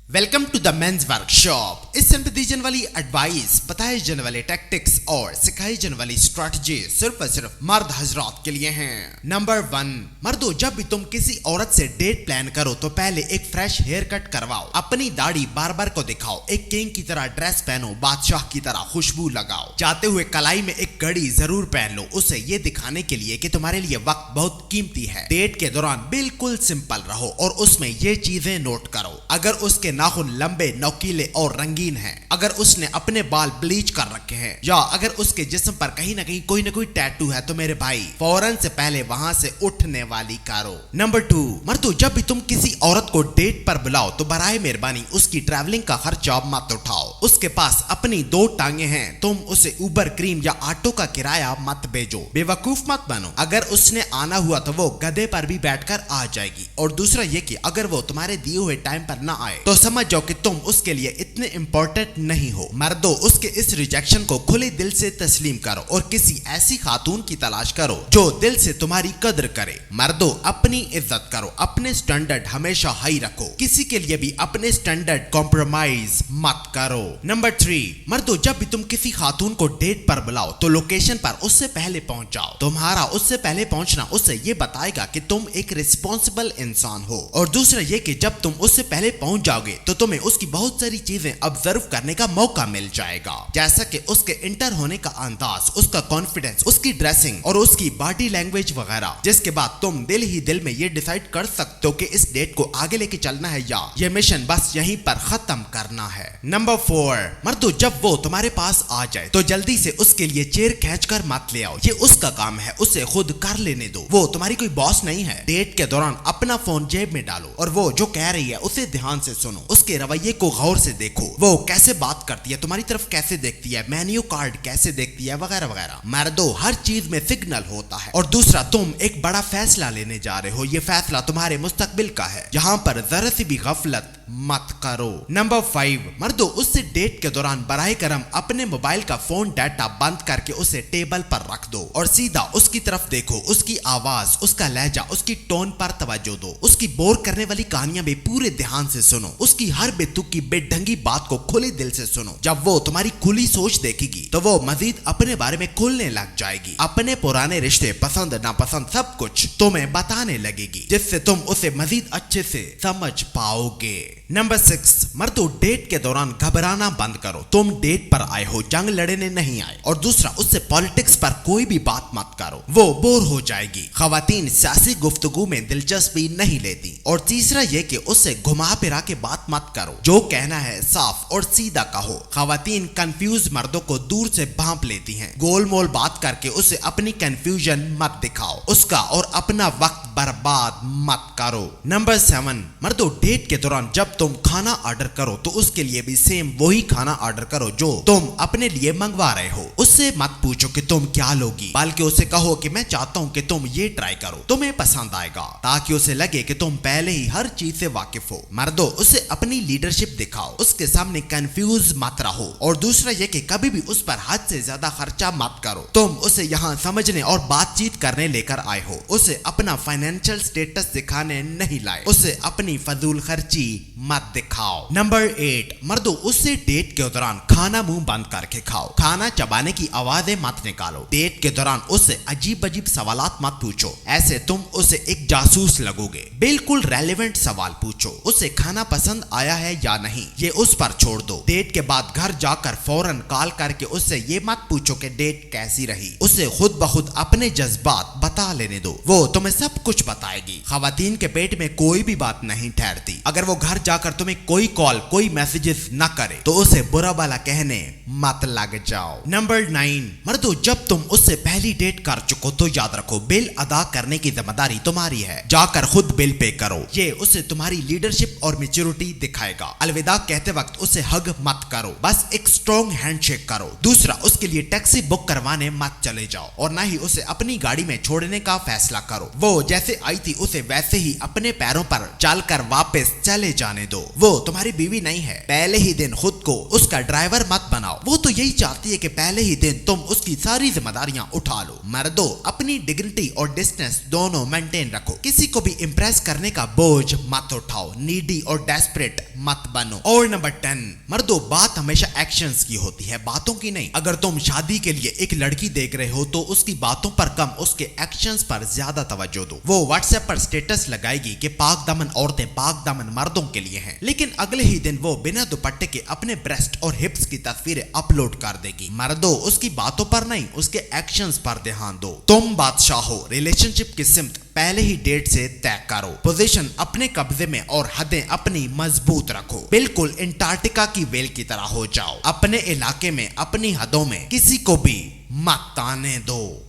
Welcome to the men's workshop. इस समय दी जाने वाली एडवाइस, बताए जाने वाले टैक्टिक्स और सिखाई जाने वाली स्ट्रैटेजी सिर्फ और सिर्फ मर्द हजरात के लिए हैं। नंबर 1, मर्दों, जब भी तुम किसी औरत से डेट प्लान करो तो पहले एक फ्रेश हेयर कट करवाओ, अपनी दाढ़ी बार्बर को दिखाओ, एक किंग की तरह ड्रेस पहनो, बादशाह की तरह खुशबू लगाओ, जाते हुए कलाई में एक घड़ी जरूर पहन लो, उसे ये दिखाने के लिए कि तुम्हारे लिए वक्त बहुत कीमती है। डेट के दौरान बिल्कुल सिंपल रहो और उसमें ये चीजें नोट करो। अगर उसके नाखून लंबे, नोकीले और रंगीन हैं, अगर उसने अपने बाल ब्लीच कर रखे हैं, या अगर उसके जिस्म पर कहीं ना कहीं कोई ना कोई टैटू है, तो मेरे भाई फौरन से पहले वहां से उठने वाली करो। नंबर 2, मर्दों, जब भी तुम किसी औरत को डेट पर बुलाओ तो बराए मेहरबानी उसकी ट्रैवलिंग का खर्चा मत उठाओ। उसके पास अपनी 2 टांगे हैं, तुम उसे उबर, क्रीम या ऑटो का किराया मत भेजो। बेवकूफ मत बनो। अगर उसने आना हुआ तो वो गधे पर भी बैठकर आ जाएगी। और दूसरा ये कि अगर वो तुम्हारे दिए हुए टाइम पर ना आए तो समझ जाओ कि तुम उसके लिए इतने इंपॉर्टेंट नहीं हो। मर्दों, उसके इस रिजेक्शन को खुले दिल से तस्लीम करो और किसी ऐसी खातून की तलाश करो जो दिल से तुम्हारी कदर करे। मर्दों, अपनी इज्जत करो, अपने स्टैंडर्ड हमेशा हाई रखो, किसी के लिए भी अपने स्टैंडर्ड कॉम्प्रोमाइज मत करो। नंबर 3, मर्दों, जब भी तुम किसी खातून को डेट पर बुलाओ तो लोकेशन पर उससे पहले पहुंच जाओ। तुम्हारा उससे पहले पहुंचना उससे ये बताएगा कि तुम एक रिस्पॉन्सिबल इंसान हो। और दूसरा ये कि जब तुम उससे पहले पहुंच जाओगे तो तुम्हें उसकी बहुत सारी चीजें ऑब्जर्व करने का मौका मिल जाएगा, जैसा कि उसके इंटर होने का अंदाज, उसका कॉन्फिडेंस, उसकी ड्रेसिंग और उसकी बॉडी लैंग्वेज वगैरह, जिसके बाद तुम दिल ही दिल में ये डिसाइड कर सकते हो कि इस डेट को आगे लेके चलना है या ये मिशन बस यहीं पर खत्म करना है। नंबर 4, मर्दों, जब वो तुम्हारे पास आ जाए तो जल्दी से उसके लिए चेयर खींचकर मत ले आओ, ये उसका काम है, उसे खुद कर लेने दो, वो तुम्हारी कोई बॉस नहीं है। डेट के दौरान अपना फोन जेब में डालो और वो जो कह रही है उसे ध्यान से सुनो, उसके रवैये को गौर से देखो, वो कैसे बात करती है, तुम्हारी तरफ कैसे देखती है, मेन्यू कार्ड कैसे देखती है, वगैरह वगैरह। मर्दों, हर चीज में सिग्नल होता है। और दूसरा, तुम एक बड़ा फैसला लेने जा रहे हो, ये फैसला तुम्हारे मुस्तकबिल का है, यहाँ पर जरा सी भी गफलत मत करो। नंबर 5, मर्दों, उससे डेट के दौरान बराए करम अपने मोबाइल का फोन डाटा बंद करके उसे टेबल पर रख दो और सीधा उसकी तरफ देखो, उसकी आवाज, उसका लहजा, उसकी टोन पर तवज्जो दो, उसकी बोर करने वाली कहानियां भी पूरे ध्यान से सुनो, उसकी हर बेतुकी बेढंगी बात को खुले दिल से सुनो। जब वो तुम्हारी खुली सोच देखेगी तो वो मजीद अपने बारे में खुलने लग जाएगी, अपने पुराने रिश्ते, पसंद नापसंद सब कुछ तुम्हें बताने लगेगी, जिससे तुम उसे मजीद अच्छे से समझ पाओगे। नंबर 6, मर्दों, डेट के दौरान घबराना बंद करो। तुम डेट पर आए हो, जंग लड़ने नहीं आए। और दूसरा, उससे पॉलिटिक्स पर कोई भी बात मत करो, वो बोर हो जाएगी। खवातीन सियासी गुफ्तगू में दिलचस्पी नहीं लेती। और तीसरा ये कि उससे घुमा फिरा के बात मत करो, जो कहना है साफ और सीधा कहो। खवातीन कंफ्यूज मर्दों को दूर से भांप लेती हैं, गोल मोल बात करके उसे अपनी कंफ्यूजन मत दिखाओ, उसका और अपना वक्त बर्बाद मत करो। नंबर 7, मर्दों, डेट के दौरान जब तुम खाना ऑर्डर करो तो उसके लिए भी सेम वही खाना ऑर्डर करो जो तुम अपने लिए मंगवा रहे हो। उससे मत पूछो कि तुम क्या लोगी, बल्कि उसे कहो कि मैं चाहता हूँ कि तुम ये ट्राई करो, तुम्हें पसंद आएगा, ताकि उसे लगे कि तुम पहले ही हर चीज से वाकिफ हो। मर्दों, उसे अपनी लीडरशिप दिखाओ, उसके सामने कंफ्यूज मत रहो। और दूसरा ये कि कभी भी उस पर हद से ज्यादा खर्चा मत करो। तुम उसे यहाँ समझने और बातचीत करने लेकर आए हो, उसे अपना फाइनेंशियल स्टेटस दिखाने नहीं लाए, उसे अपनी फजूल खर्ची मत दिखाओ। नंबर 8, मर्दों, उससे डेट के दौरान खाना मुंह बंद करके खाओ, खाना चबाने की आवाजें मत निकालो। डेट के दौरान उससे अजीब अजीब सवालात मत पूछो, ऐसे तुम उसे एक जासूस लगोगे। बिल्कुल रेलेवेंट सवाल पूछो, उसे खाना पसंद आया है या नहीं, ये उस पर छोड़ दो। डेट के बाद घर जाकर फौरन कॉल करके उससे ये मत पूछो कि डेट कैसी रही, उसे खुद ब खुद अपने जज्बात बता लेने दो, वो तुम्हें सब कुछ बताएगी। खवातीन के पेट में कोई भी बात नहीं ठहरती। अगर वो घर जाकर तुम्हें कोई कॉल, कोई मैसेजेस न करे तो उसे बुरा भला कहने मत लग जाओ। नंबर 9, मर्दों, जब तुम उससे पहली डेट कर चुको तो याद रखो, बिल अदा करने की जिम्मेदारी तुम्हारी है, जाकर खुद बिल पे करो, ये उसे तुम्हारी लीडरशिप और मैच्योरिटी दिखाएगा। अलविदा कहते वक्त उसे हग मत करो, बस एक स्ट्रॉन्ग हैंडशेक करो। दूसरा, उसके लिए टैक्सी बुक करवाने मत चले जाओ और ना ही उसे अपनी गाड़ी में छोड़ने का फैसला करो। वो जैसे आई थी उसे वैसे ही अपने पैरों पर चलकर वापस चले जाने दो। वो तुम्हारी बीवी नहीं है, पहले ही दिन खुद को उसका ड्राइवर मत बनाओ, वो तो यही चाहती है कि पहले ही दिन तुम उसकी सारी जिम्मेदारियां उठा लो। मर्दों, अपनी डिग्निटी और डिस्टेंस दोनों मेंटेन रखो। किसी को भी इम्प्रेस करने का बोझ मत उठाओ। नीडी और डेस्परेट मत बनो। और नंबर 10, मर्दों, बात हमेशा एक्शंस की होती है, बातों की नहीं। अगर तुम शादी के लिए एक लड़की देख रहे हो तो उसकी बातों पर कम, उसके एक्शंस पर ज्यादा तवज्जो दो। वो व्हाट्सएप पर स्टेटस लगाएगी कि पाक दामन औरतें पाक दामन मर्दों के लिए हैं, लेकिन अगले ही दिन वो बिना दुपट्टे के अपने ब्रेस्ट और हिप्स की तस्वीरें अपलोड कर देगी। मर्दों, उसकी बातों पर नहीं, उसके एक्शंस पर ध्यान दो। तुम बादशाह हो, रिलेशनशिप की सिमत पहले ही डेट से तय करो। पोजीशन अपने कब्जे में और हदें अपनी मजबूत रखो। बिल्कुल अंटार्कटिका की वेल की तरह हो जाओ। अपने इलाके में, अपनी हदों में किसी को भी मत आने दो।